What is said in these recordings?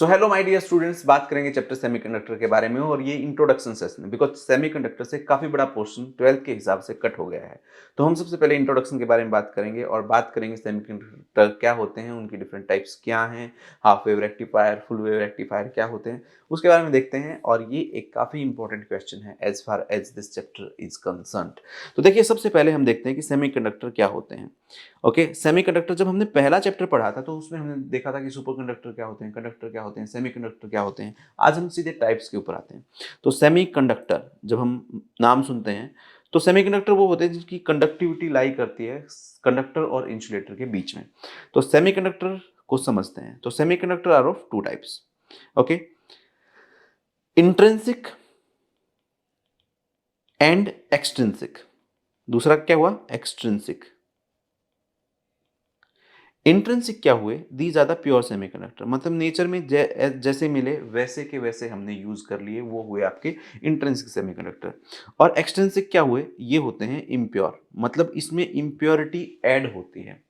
So hello my dear students, बात करेंगे chapter semiconductor के बारे में और ये इंट्रोडक्शन सेशन है बिकॉज सेमीकंडक्टर से काफी बड़ा पोर्शन 12th के हिसाब से कट हो गया है। तो हम सबसे पहले इंट्रोडक्शन के बारे में बात करेंगे और बात करेंगे सेमीकंडक्टर क्या होते हैं, उनकी डिफरेंट टाइप्स क्या हैं, half wave rectifier, full wave rectifier क्या होते हैं, उसके बारे में देखते हैं। और ये एक काफी इंपॉर्टेंट क्वेश्चन है as far as this chapter is concerned. तो देखिए, सबसे पहले हम देखते हैं कि सेमीकंडक्टर क्या होते हैं। ओके, सेमीकंडक्टर जब हमने पहला चैप्टर पढ़ा था तो उसमें हमने देखा था कि सुपरकंडक्टर क्या होते हैं, कंडक्टर क्या होते हैं, सेमीकंडक्टर क्या होते हैं। आज हम सीधे टाइप्स के ऊपर आते हैं। तो सेमीकंडक्टर जब हम नाम सुनते हैं तो सेमीकंडक्टर वो होते हैं जिसकी कंडक्टिविटी लाई करती है कंडक्टर और इंसुलेटर के बीच में। तो सेमीकंडक्टर को समझते हैं। तो semiconductor are of two types. Okay, intrinsic and extrinsic. दूसरा क्या हुआ? एक्सट्रिंसिक। इंट्रिंसिक क्या हुए? These are the pure semiconductor, मतलब नेचर में जैसे मिले वैसे के वैसे हमने यूज कर लिए, वो हुए आपके इंट्रिंसिक सेमीकंडक्टर। और एक्सट्रिंसिक क्या हुए? ये होते हैं इम्प्योर, मतलब इसमें इम्प्योरिटी ऐड होती है।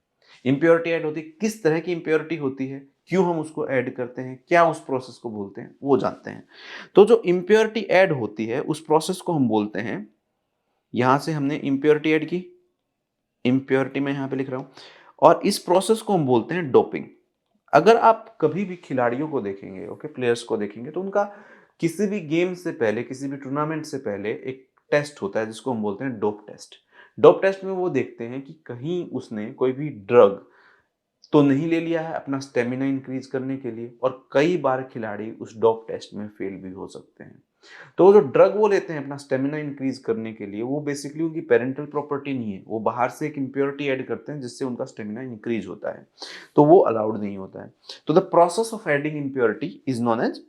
इम्प्योरिटी ऐड होती है, किस तरह की इम्प्योरिटी होती है, क्यों हम उसको ऐड करते हैं, क्या उस प्रोसेस को बोलते हैं, वो जानते हैं। तो जो इम्प्योरिटी ऐड होती है उस प्रोसेस को हम बोलते हैं, यहां से हमने इम्प्योरिटी ऐड की, इम्प्योरिटी में यहां पे लिख रहा हूं, और इस प्रोसेस को हम बोलते हैं डोपिंग। अगर आप कभी भी खिलाड़ियों को देखेंगे, ओके, प्लेयर्स को देखेंगे, तो उनका किसी भी गेम से पहले, किसी भी टूर्नामेंट से पहले एक टेस्ट होता है जिसको हम बोलते हैं डोप टेस्ट। डोप टेस्ट में वो देखते हैं कि कहीं उसने कोई भी ड्रग तो नहीं ले लिया है अपना स्टेमिना इंक्रीज करने के लिए। और कई बार खिलाड़ी उस डोप टेस्ट में फेल भी हो सकते हैं। तो जो ड्रग वो लेते हैं अपना स्टेमिना इंक्रीज करने के लिए, वो बेसिकली उनकी पेरेंटल प्रॉपर्टी नहीं है, वो बाहर से एक इम्प्योरिटी ऐड करते हैं जिससे उनका स्टेमिना इंक्रीज होता है। तो वो अलाउड नहीं होता है। तो the process of adding impurity is known as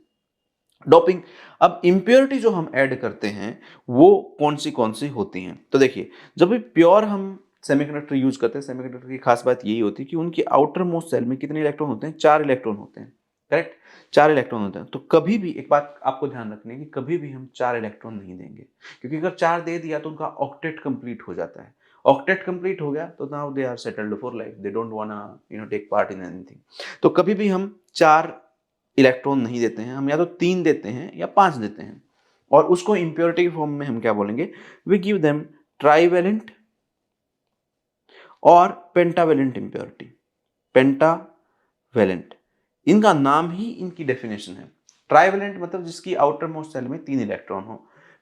doping. अब इम्प्योरिटी जो हम ऐड करते हैं वो कौन सी होती हैं? तो देखिए, जब भी प्योर हम सेमीकंडक्टर यूज करते हैं, सेमीकंडक्टर की खास बात यही होती है कि उनकी आउटर मोस्ट सेल में कितने इलेक्ट्रॉन होते हैं? 4 इलेक्ट्रॉन होते हैं। करेक्ट, 4 इलेक्ट्रॉन होते हैं। तो कभी भी एक बात आपको ध्यान रखनी है कि कभी भी हम 4 इलेक्ट्रॉन नहीं देंगे, क्योंकि अगर 4 दे दिया तो उनका ऑक्टेट कंप्लीट हो जाता है। ऑक्टेट कंप्लीट हो गया तो now they are settled for life, they don't wanna take part in anything. तो कभी भी हम 4 इलेक्ट्रॉन नहीं देते हैं, हम या तो 3 देते हैं या 5 देते हैं। और उसको इंप्योरिटी फॉर्म में हम क्या बोलेंगे? वी गिव देम ट्राइवेलेंट और पेंटावेलेंट इंप्योरिटी। पेंटावेलेंट, इनका नाम ही इनकी डेफिनेशन है। ट्राइवेलेंट मतलब जिसकी आउटर मोस्ट सेल में 3 इलेक्ट्रॉन हो।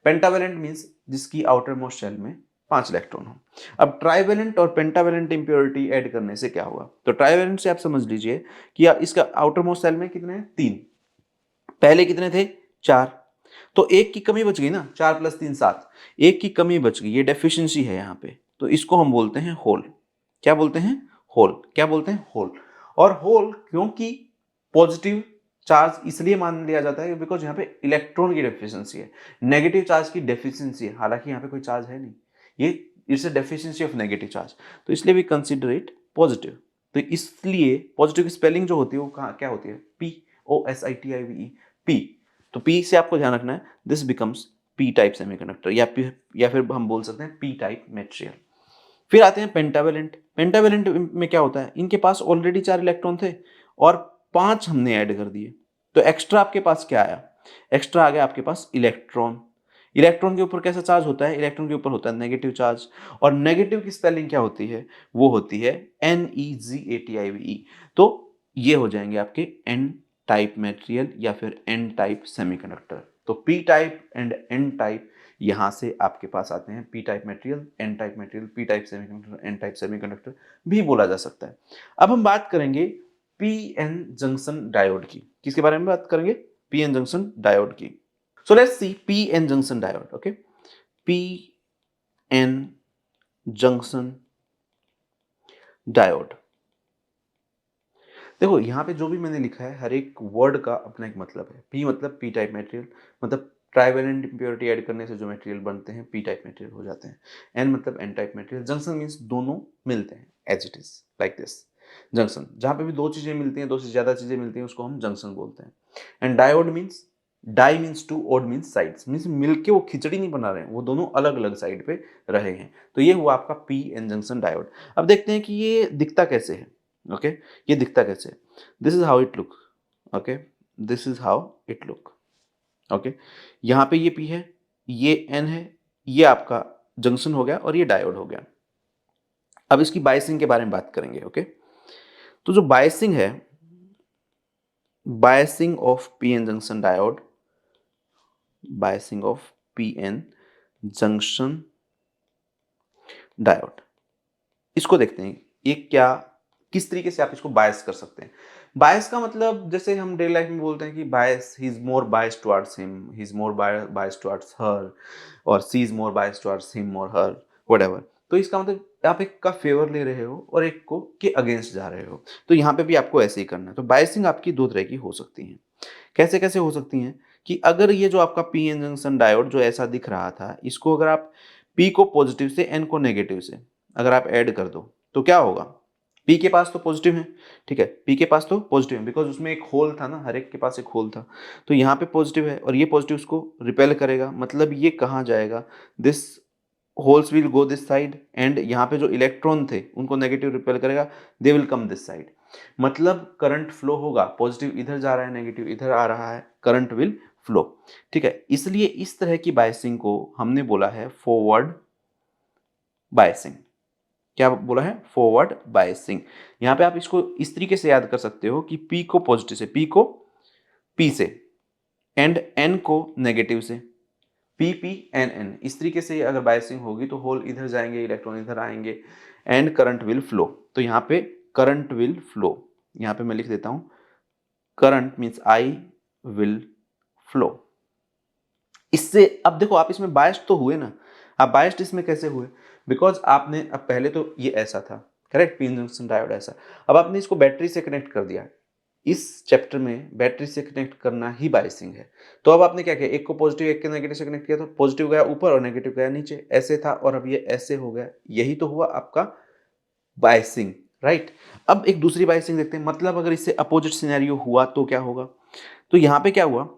पेंटावेलेंट मींस जिसकी आउटर मोस्ट सेल में 5 इलेक्ट्रॉन हो। अब ट्राइवेलेंट और पेंटावेलेंट इंप्योरिटी ऐड करने से क्या हुआ? तो ट्राइवेलेंट से आप समझ लीजिए कि इसका आउटर मोस्ट सेल में कितने हैं? 3। पहले कितने थे? 4। तो एक की कमी बच गई ना, 4 + 3 7। एक की कमी बच गई, ये डेफिशिएंसी है यहाँ पे। तो इसको हम बोलते हैं होल। क्या बोलते हैं? होल। क्या बोलते हैं? होल। और होल क्योंकि पॉजिटिव चार्ज इसलिए मान लिया जाता है बिकॉज यहाँ पे इलेक्ट्रॉन की डेफिशिएंसी है, नेगेटिव चार्ज की डेफिशिएंसी है। हालांकि यहाँ पे कोई चार्ज है नहीं, ये it's a deficiency of negative charge, तो इसलिए वी कंसीडर इट पॉजिटिव। तो इसलिए पॉजिटिव की स्पेलिंग जो होती है वो कहाँ क्या होती है? POSITIVE, P. तो पी से आपको ध्यान रखना है, this becomes P type semiconductor, या फिर हम बोल सकते हैं पी टाइप मटेरियल। फिर आते हैं पेंटावेलेंट। पेंटावेलेंट में क्या होता है? इनके पास ऑलरेडी 4 इलेक्ट्रॉन थे और 5 हमने ऐड कर दिए। तो एक्स्ट्रा आपके पास क्या आया? एक्स्ट्रा आ गया आपके पास इलेक्ट्रॉन। इलेक्ट्रॉन के ऊपर कैसा चार्ज होता है? इलेक्ट्रॉन के ऊपर होता है नेगेटिव चार्ज। और नेगेटिव की स्पेलिंग क्या होती है? वो होती है NEGATIVE। तो ये हो जाएंगे आपके एन टाइप मटेरियल या फिर एन टाइप सेमीकंडक्टर। तो P type and N type यहां से आपके पास आते हैं। P type material, N type material, P type semiconductor, N type semiconductor भी बोला जा सकता है। अब हम बात करेंगे पी एन जंक्शन डायोड की। किसके बारे में बात करेंगे? पी एन जंक्शन डायोड की। So let's see P N junction diode. Okay, P N junction diode. देखो, यहाँ पे जो भी मैंने लिखा है हर एक वर्ड का अपना एक मतलब है। पी मतलब पी टाइप मटेरियल, मतलब ट्राइवेलेंट इंप्योरिटी ऐड करने से जो मटेरियल बनते हैं पी टाइप मटेरियल हो जाते हैं। एन मतलब N type material. Junction means दोनों मिलते हैं, as it is like this. Junction, जहाँ पे भी दो चीजें मिलती हैं, दो से ज्यादा चीजें मिलती हैं, उसको हम जंक्शन बोलते हैं। And diode means, di means two, ode means sides, means मिलके वो खिचड़ी नहीं बना रहे हैं, वो दोनों अलग अलग साइड पे रहे हैं। तो ये हुआ आपका पी एन जंक्शन डायोड। अब देखते हैं कि ये दिखता कैसे है। ओके, ये दिखता कैसे? This is how it look. Okay, this is how it look. Okay, यहाँ पे ये P है, ये N है, ये आपका जंक्शन हो गया और ये डायोड हो गया। अब इसकी बायसिंग के बारे में बात करेंगे। ओके, तो जो बायसिंग है, biasing of PN junction diode, biasing of PN junction diode, इसको देखते हैं ये क्या, किस तरीके से आप इसको बायस कर सकते हैं। बायस का मतलब जैसे हम डेली लाइफ में बोलते हैं कि bias, he is more bias towards him, he is more bias towards her, और she is more bias towards him और हर, व्हाटएवर। तो इसका मतलब आप एक का फेवर ले रहे हो और एक को के अगेंस्ट जा रहे हो। तो यहाँ पे भी आपको ऐसे ही करना है। तो बायसिंग आपकी दो तरह की हो सकती है। कैसे कैसे हो सकती हैं कि अगर ये जो आपका पी एन जंक्शन डायोड जो ऐसा दिख रहा था, इसको अगर आप पी को पॉजिटिव से एन को नेगेटिव से अगर आप ऐड कर दो तो क्या होगा। पी के पास तो पॉजिटिव है, ठीक है, पी के पास तो पॉजिटिव है बिकॉज उसमें एक होल था ना, हर एक के पास एक होल था। तो यहाँ पे पॉजिटिव है और ये पॉजिटिव उसको रिपेल करेगा, मतलब ये कहाँ जाएगा, this holes will go this side, and यहाँ पे जो इलेक्ट्रॉन थे उनको नेगेटिव रिपेल करेगा, they will come this side. मतलब करंट फ्लो होगा, पॉजिटिव इधर जा रहा है, नेगेटिव इधर आ रहा है, करंट विल फ्लो। ठीक है, इसलिए इस तरह की बायसिंग को हमने बोला है फॉरवर्ड बायसिंग। क्या बोला है, फॉरवर्ड बायसिंग। यहाँ पे आप इसको इस तरीके से याद कर सकते हो कि P को पॉजिटिव से, P से एंड N को नेगेटिव से, PP NN, इस तरीके से अगर बायसिंग होगी तो होल इधर जाएंगे, इलेक्ट्रॉन इधर आएंगे, एंड करंट विल फ्लो। तो यहाँ पे करंट विल फ्लो, यहाँ पे मैं लिख देता हूँ current means I will flow. इससे अब देखो आप इसमें बायस्ड तो हुए ना। आप बायस्ड इसमें कैसे हुए, बिकॉज आपने अब पहले तो ये ऐसा था, करेक्ट, पी जंक्शन डायोड ऐसा, अब आपने इसको बैटरी से कनेक्ट कर दिया। इस चैप्टर में बैटरी से कनेक्ट करना ही बायसिंग है। तो अब आपने क्या किया, एक को पॉजिटिव एक के नेगेटिव से कनेक्ट किया, तो पॉजिटिव गया ऊपर और नेगेटिव गया नीचे, ऐसे था, और अब ये ऐसे हो गया। यही तो हुआ आपका बायसिंग, राइट। अब एक दूसरी बायसिंग देखते हैं, मतलब अगर इससे अपोजिट सिनेरियो हुआ तो क्या होगा। तो यहाँ पे क्या हुआ,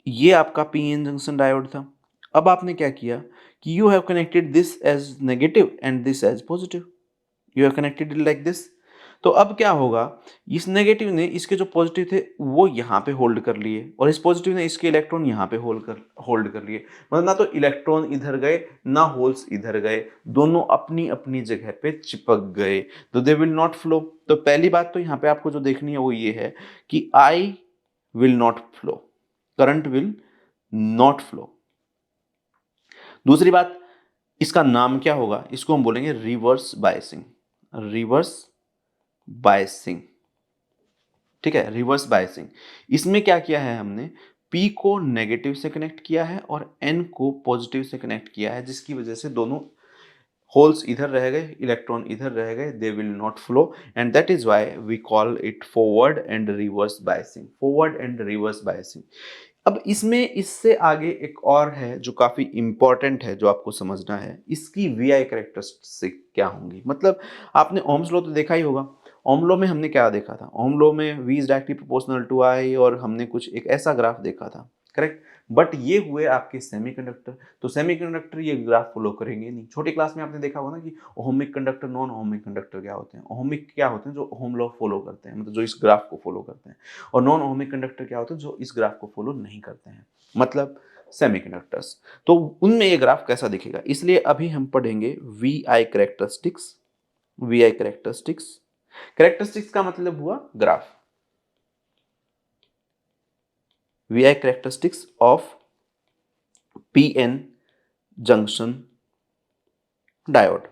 ये आपका पी एन जंक्शन डायोड था। अब आपने क्या किया कि you have connected this as negative and this as positive, you have connected it like this. तो अब क्या होगा, इस नेगेटिव ने इसके जो पॉजिटिव थे वो यहाँ पे होल्ड कर लिए, और इस पॉजिटिव ने इसके इलेक्ट्रॉन यहाँ पे होल्ड कर लिए। मतलब ना तो इलेक्ट्रॉन इधर गए ना होल्स इधर गए, दोनों अपनी अपनी जगह पे चिपक गए, तो दे विल नॉट फ्लो। तो पहली बात तो यहाँ पे आपको जो देखनी है वो ये है कि I will not flow, current will not flow. दूसरी बात, इसका नाम क्या होगा, इसको हम बोलेंगे रिवर्स बायसिंग, रिवर्स बायसिंग। ठीक है, रिवर्स बायसिंग। इसमें क्या किया है हमने, P को नेगेटिव से कनेक्ट किया है और N को पॉजिटिव से कनेक्ट किया है, जिसकी वजह से दोनों होल्स इधर रह गए, इलेक्ट्रॉन इधर रह गए, they will not flow, and that is why we call it forward and reverse biasing, forward and reverse biasing. अब इसमें इससे आगे एक और है जो काफी इंपॉर्टेंट है, जो आपको समझना है, इसकी वीआई कैरेक्टरिस्टिक क्या होंगी। मतलब आपने ओम्स लॉ तो देखा ही होगा। ओम लॉ में हमने क्या देखा था, ओम लॉ में V is directly proportional to I, और हमने कुछ एक ऐसा ग्राफ देखा था, करेक्ट। बट ये हुए आपके सेमीकंडक्टर, तो सेमीकंडक्टर ये ग्राफ फॉलो करेंगे नहीं। छोटी क्लास में आपने देखा होगा ना कि ohmic conductor, non ohmic conductor क्या होते हैं। ओहमिक क्या होते हैं, जो ओम लॉ फॉलो करते हैं, मतलब जो इस ग्राफ को फॉलो करते हैं, और नॉन ओहमिक कंडक्टर क्या होते हैं, जो इस ग्राफ को फॉलो नहीं करते हैं, मतलब सेमीकंडक्टर्स। तो उनमें ये ग्राफ कैसा दिखेगा, इसलिए अभी हम पढ़ेंगे V I characteristics. V I characteristics, characteristics का मतलब हुआ graph. V I characteristics of P N junction diode.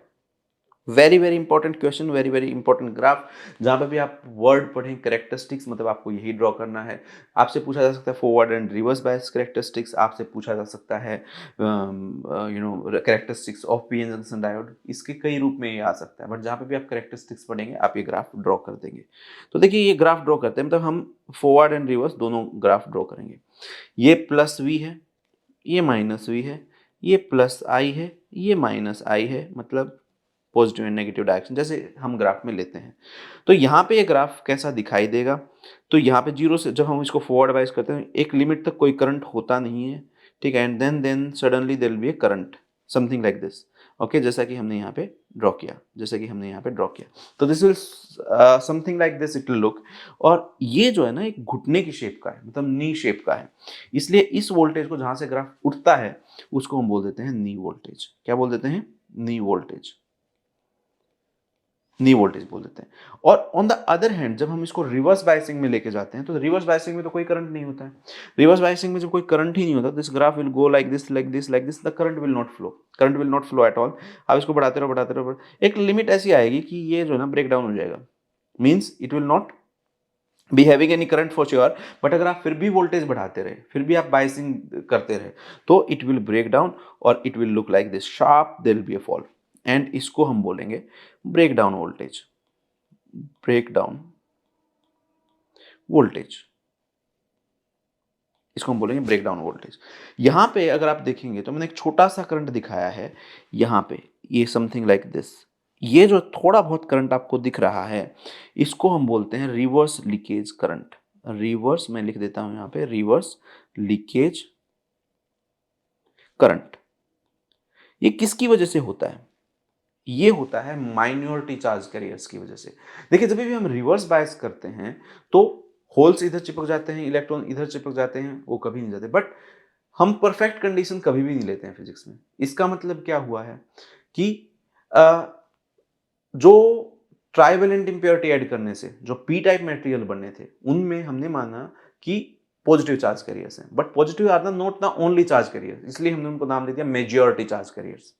Very very important question, very very important graph. जहां पे भी आप वर्ड पढ़ें कैरेक्टरिस्टिक्स, मतलब आपको यही ड्रॉ करना है। आपसे पूछा जा सकता है forward and reverse bias characteristics, आपसे पूछा जा सकता है characteristics of P N junction diode. इसके कई रूप में ये आ सकता है, बट जहाँ पे भी आप कैरेक्टरिस्टिक्स पढ़ेंगे आप ये ग्राफ ड्रॉ कर देंगे। तो देखिए ये ग्राफ ड्रॉ करते हैं, मतलब हम फॉरवर्ड एंड रिवर्स दोनों ग्राफ ड्रॉ करेंगे। ये प्लस वी है, ये माइनस वी है, ये प्लस आई है, ये माइनस आई है, मतलब पॉजिटिव एंड नेगेटिव डायरेक्शन, जैसे हम ग्राफ में लेते हैं। तो यहाँ पे ये ग्राफ कैसा दिखाई देगा, तो यहाँ पे जीरो से जब हम इसको फॉरवर्ड वाइज करते हैं, एक लिमिट तक कोई करंट होता नहीं है, ठीक है, and then suddenly there will be a current, something like this. Okay, जैसा कि हमने यहाँ पे ड्रॉ किया, जैसा कि हमने यहाँ पे ड्रॉ किया। तो this will something like this it will look. और ये जो है ना एक घुटने की शेप का है, मतलब नी शेप का है। इसलिए इस वोल्टेज को जहाँ से ग्राफ उठता है उसको हम बोल देते हैं नी वोल्टेज। क्या बोल देते हैं? नी वोल्टेज। नी वोल्टेज बोल देते हैं। और ऑन द अदर हैंड जब हम इसको रिवर्स बायसिंग में लेके जाते हैं तो रिवर्स बायसिंग में तो कोई करंट नहीं होता है। रिवर्स बायसिंग में जब कोई करंट ही नहीं होता, this graph will go like this like this like this, the current will not flow, current will not flow at all. आप इसको बढ़ाते रहो बढ़ाते रहो, एक लिमिट ऐसी आएगी कि ये जो है ना ब्रेक डाउन हो जाएगा। Means it will not be having any current for sure, but अगर आप फिर भी वोल्टेज बढ़ाते रहे, फिर भी आप बायसिंग करते रहे, तो इट विल ब्रेक डाउन और it will look like this sharp, there will be a fall. And इसको हम बोलेंगे break down voltage. Break down voltage, इसको हम बोलेंगे ब्रेक डाउन वोल्टेज। यहां पे अगर आप देखेंगे तो मैंने एक छोटा सा करंट दिखाया है यहां पे, ये समथिंग लाइक दिस। ये जो थोड़ा बहुत करंट आपको दिख रहा है इसको हम बोलते हैं रिवर्स लीकेज करंट। रिवर्स, मैं लिख देता हूं यहां पे, रिवर्स लीकेज करंट। ये किसकी वजह से होता है? ये होता है माइनॉरिटी चार्ज कैरियर्स की वजह से। देखिए जब भी हम रिवर्स बायस करते हैं तो होल्स इधर चिपक जाते हैं, इलेक्ट्रॉन इधर चिपक जाते हैं, वो कभी नहीं जाते। बट हम परफेक्ट कंडीशन कभी भी नहीं लेते हैं फिजिक्स में। इसका मतलब क्या हुआ है कि अ, जो ट्राइवेलेंट इंप्योरिटी ऐड करने से जो पी टाइप मटेरियल बनने थे उनमें हमने माना कि पॉजिटिव चार्ज कैरियर्स हैं, but positive are the not the only charge carriers, इसलिए हमने उनको नाम दे दिया मेजॉरिटी चार्ज कैरियर्स।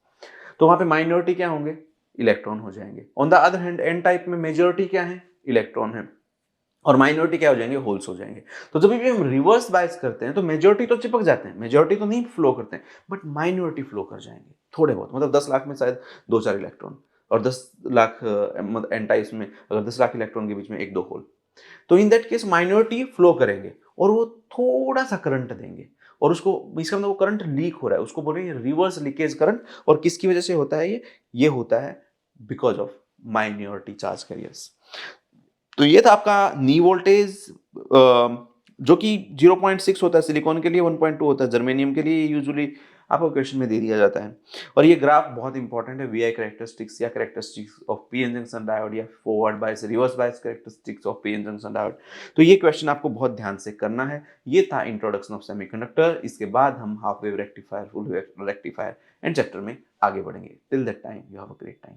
तो वहां पे माइनॉरिटी क्या होंगे? इलेक्ट्रॉन हो जाएंगे। On the other hand N type में मेजॉरिटी क्या है? इलेक्ट्रॉन है। और माइनॉरिटी क्या हो जाएंगे? होल्स हो जाएंगे। तो जब भी हम रिवर्स बायस करते हैं तो मेजॉरिटी तो चिपक जाते हैं, मेजॉरिटी तो नहीं फ्लो करते हैं, बट माइनॉरिटी फ्लो कर जाएंगे थोड़े बहुत। मतलब 10 लाख में शायद 2-4 इलेक्ट्रॉन, और 10 लाख एन टाइप्स में अगर 10 लाख इलेक्ट्रॉन के बीच में 1-2 होल, तो in that case minority flow करेंगे और वो थोड़ा सा करंट देंगे। और उसको, इसका मतलब वो करंट लीक हो रहा है, उसको बोलेंगे रिवर्स लीकेज करंट। और किसकी वजह से होता है ये होता है because of minority charge carriers. तो ये था आपका नी वोल्टेज, जो कि 0.6 होता है सिलिकॉन के लिए, 1.2 होता है जर्मेनियम के लिए, यूजुअली आपको क्वेश्चन में दे दिया जाता है। और ये ग्राफ बहुत इंपॉर्टेंट है, वीआई कैरेक्टरिस्टिक्स या characteristics of PN junction diode या forward bias reverse bias characteristics of PN junction diode. तो ये क्वेश्चन आपको बहुत ध्यान से करना है। ये था इंट्रोडक्शन ऑफ सेमीकंडक्टर। इसके बाद हम half wave rectifier, full wave rectifier and chapter में आगे बढ़ेंगे। Till that time you have a great time.